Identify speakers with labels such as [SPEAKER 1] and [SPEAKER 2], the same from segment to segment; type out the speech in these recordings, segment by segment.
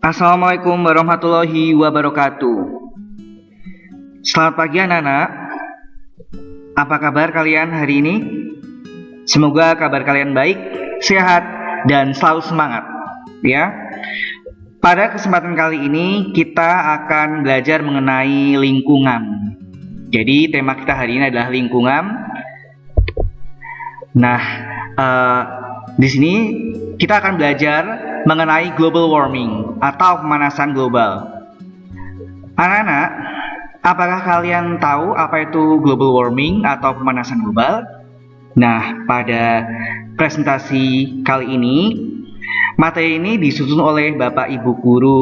[SPEAKER 1] Assalamualaikum warahmatullahi wabarakatuh. Selamat pagi anak-anak. Apa kabar kalian hari ini? Semoga kabar kalian baik, sehat, dan selalu semangat ya. Pada kesempatan kali ini kita akan belajar mengenai lingkungan. Jadi tema kita hari ini adalah lingkungan. Nah, di sini kita akan belajar mengenai global warming atau pemanasan global. Anak-anak, apakah kalian tahu apa itu global warming atau pemanasan global? Nah, pada presentasi kali ini, materi ini disusun oleh Bapak Ibu Guru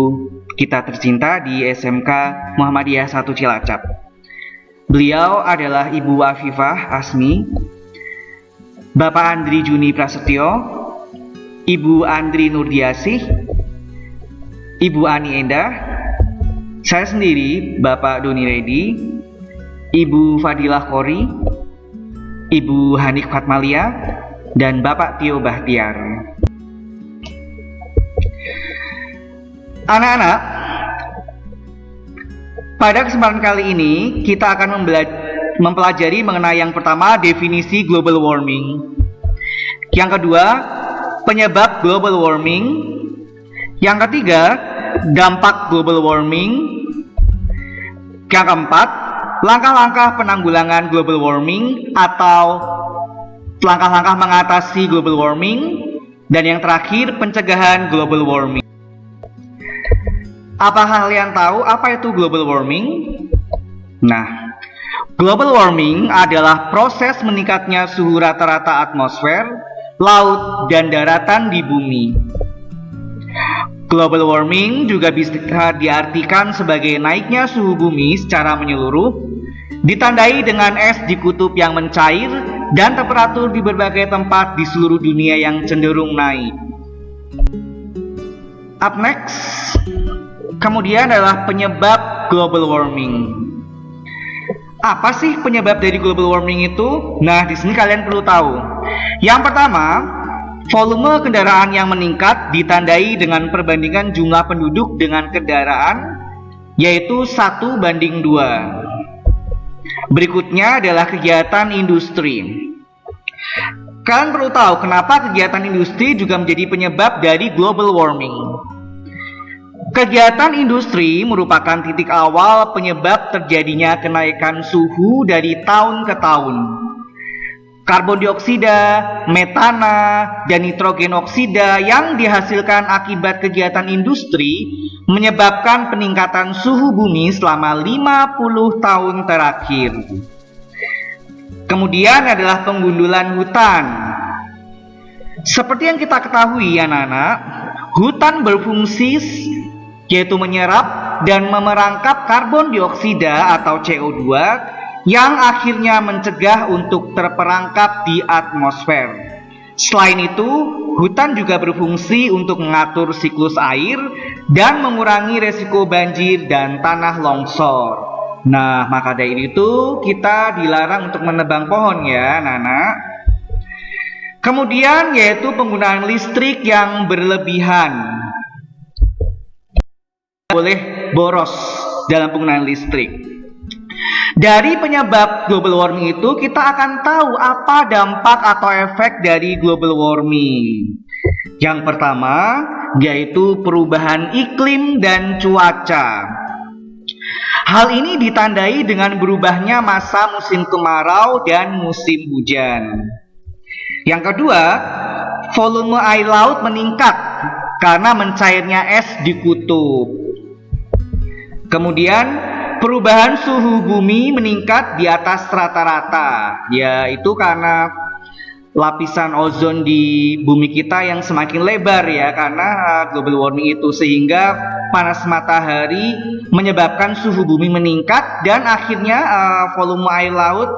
[SPEAKER 1] kita tercinta di SMK Muhammadiyah 1 Cilacap. Beliau adalah Ibu Afifah Asmi, Bapak Andri Juni Prasetyo, Ibu Andri Nurdiasih, Ibu Ani Endah, saya sendiri Bapak Doni Redi, Ibu Fadilah Kori, Ibu Hanik Fatmalia, dan Bapak Tio Bahtiar. Anak-anak, pada kesempatan kali ini kita akan mempelajari mengenai yang pertama, definisi global warming. Yang kedua, penyebab global warming. Yang ketiga, dampak global warming. Yang keempat, langkah-langkah penanggulangan global warming atau langkah-langkah mengatasi global warming. Dan yang terakhir, pencegahan global warming. Apa kalian tahu apa itu global warming? Nah, global warming adalah proses meningkatnya suhu rata-rata atmosfer, laut, dan daratan di bumi. Global warming juga bisa diartikan sebagai naiknya suhu bumi secara menyeluruh, ditandai dengan es di kutub yang mencair dan temperatur di berbagai tempat di seluruh dunia yang cenderung naik. Up next, kemudian adalah penyebab global warming. Apa sih penyebab dari global warming itu? Nah, di sini kalian perlu tahu. Yang pertama, volume kendaraan yang meningkat ditandai dengan perbandingan jumlah penduduk dengan kendaraan, yaitu 1:2. Berikutnya adalah kegiatan industri. Kalian perlu tahu kenapa kegiatan industri juga menjadi penyebab dari global warming. Kegiatan industri merupakan titik awal penyebab terjadinya kenaikan suhu dari tahun ke tahun. Karbon dioksida, metana, dan nitrogen oksida yang dihasilkan akibat kegiatan industri menyebabkan peningkatan suhu bumi selama 50 tahun terakhir. Kemudian adalah penggundulan hutan. Seperti yang kita ketahui anak-anak, hutan berfungsi yaitu menyerap dan memerangkap karbon dioksida atau CO2 yang akhirnya mencegah untuk terperangkap di atmosfer. Selain itu, hutan juga berfungsi untuk mengatur siklus air dan mengurangi resiko banjir dan tanah longsor. Nah, maka dari itu kita dilarang untuk menebang pohon ya, anak-anak. Kemudian yaitu penggunaan listrik yang berlebihan. Boleh boros dalam penggunaan listrik. Dari penyebab global warming itu kita akan tahu apa dampak atau efek dari global warming. Yang pertama yaitu perubahan iklim dan cuaca. Hal ini ditandai dengan berubahnya masa musim kemarau dan musim hujan. Yang kedua, volume air laut meningkat karena mencairnya es di kutub. Kemudian perubahan suhu bumi meningkat di atas rata-rata, yaitu karena lapisan ozon di bumi kita yang semakin lebar ya, karena global warming itu, sehingga panas matahari menyebabkan suhu bumi meningkat dan akhirnya volume air laut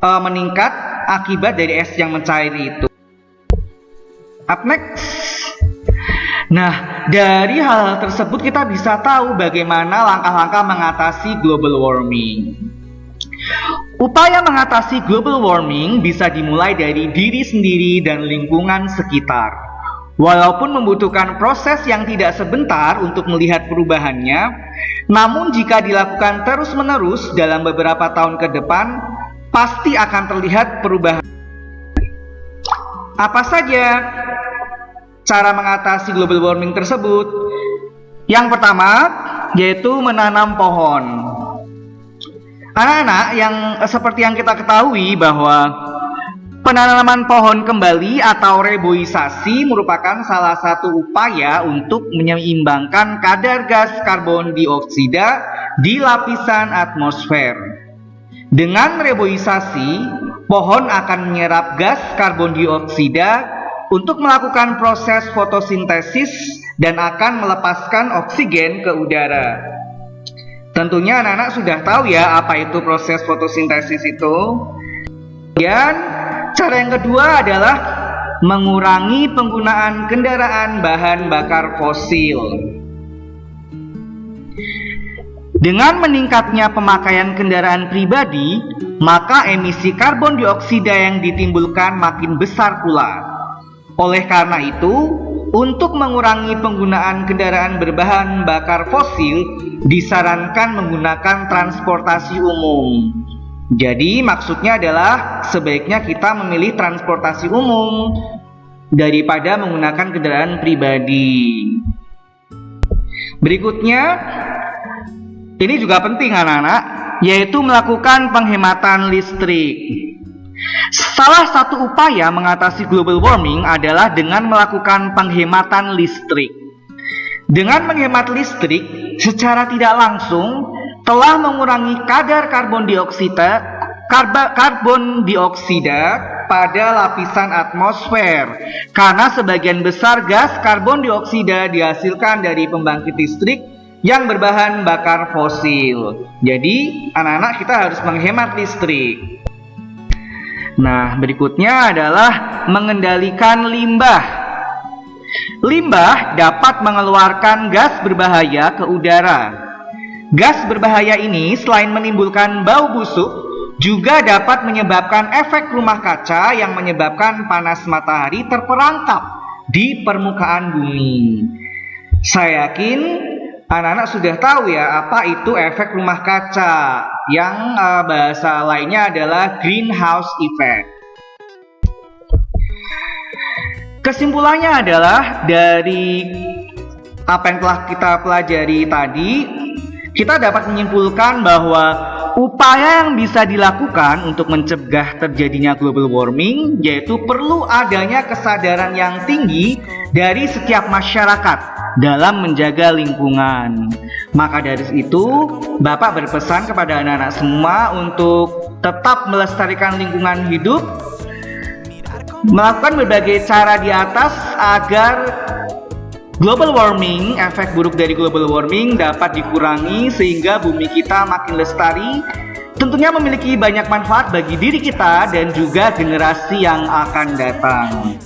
[SPEAKER 1] meningkat akibat dari es yang mencair itu. Up next. Nah, dari hal tersebut kita bisa tahu bagaimana langkah-langkah mengatasi global warming. Upaya mengatasi global warming bisa dimulai dari diri sendiri dan lingkungan sekitar. Walaupun membutuhkan proses yang tidak sebentar untuk melihat perubahannya, namun jika dilakukan terus-menerus dalam beberapa tahun ke depan, pasti akan terlihat perubahan. Apa saja cara mengatasi global warming tersebut? Yang pertama, yaitu menanam pohon. Anak-anak, yang seperti yang kita ketahui bahwa penanaman pohon kembali atau reboisasi merupakan salah satu upaya untuk menyeimbangkan kadar gas karbon dioksida di lapisan atmosfer. Dengan reboisasi, pohon akan menyerap gas karbon dioksida untuk melakukan proses fotosintesis dan akan melepaskan oksigen ke udara. Tentunya anak-anak sudah tahu ya apa itu proses fotosintesis itu. Kemudian cara yang kedua adalah mengurangi penggunaan kendaraan bahan bakar fosil. Dengan meningkatnya pemakaian kendaraan pribadi, maka emisi karbon dioksida yang ditimbulkan makin besar pula. Oleh karena itu, untuk mengurangi penggunaan kendaraan berbahan bakar fosil, disarankan menggunakan transportasi umum. Jadi maksudnya adalah sebaiknya kita memilih transportasi umum daripada menggunakan kendaraan pribadi. Berikutnya, ini juga penting anak-anak, yaitu melakukan penghematan listrik. Salah satu upaya mengatasi global warming adalah dengan melakukan penghematan listrik. Dengan menghemat listrik, secara tidak langsung telah mengurangi kadar karbon dioksida pada lapisan atmosfer, karena sebagian besar gas karbon dioksida dihasilkan dari pembangkit listrik yang berbahan bakar fosil. Jadi anak-anak kita harus menghemat listrik. Nah, berikutnya adalah mengendalikan limbah. Limbah dapat mengeluarkan gas berbahaya ke udara. Gas berbahaya ini selain menimbulkan bau busuk, juga dapat menyebabkan efek rumah kaca yang menyebabkan panas matahari terperangkap di permukaan bumi. Saya yakin anak-anak sudah tahu ya apa itu efek rumah kaca, yang bahasa lainnya adalah greenhouse effect. Kesimpulannya adalah dari apa yang telah kita pelajari tadi, kita dapat menyimpulkan bahwa upaya yang bisa dilakukan untuk mencegah terjadinya global warming yaitu perlu adanya kesadaran yang tinggi dari setiap masyarakat dalam menjaga lingkungan. Maka dari itu, Bapak berpesan kepada anak-anak semua untuk tetap melestarikan lingkungan hidup, melakukan berbagai cara di atas agar global warming, efek buruk dari global warming dapat dikurangi sehingga bumi kita makin lestari, tentunya memiliki banyak manfaat bagi diri kita dan juga generasi yang akan datang.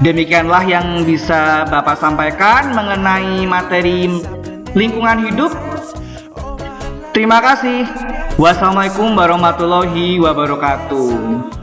[SPEAKER 1] Demikianlah yang bisa Bapak sampaikan mengenai materi lingkungan hidup. Terima kasih. Wassalamualaikum warahmatullahi wabarakatuh.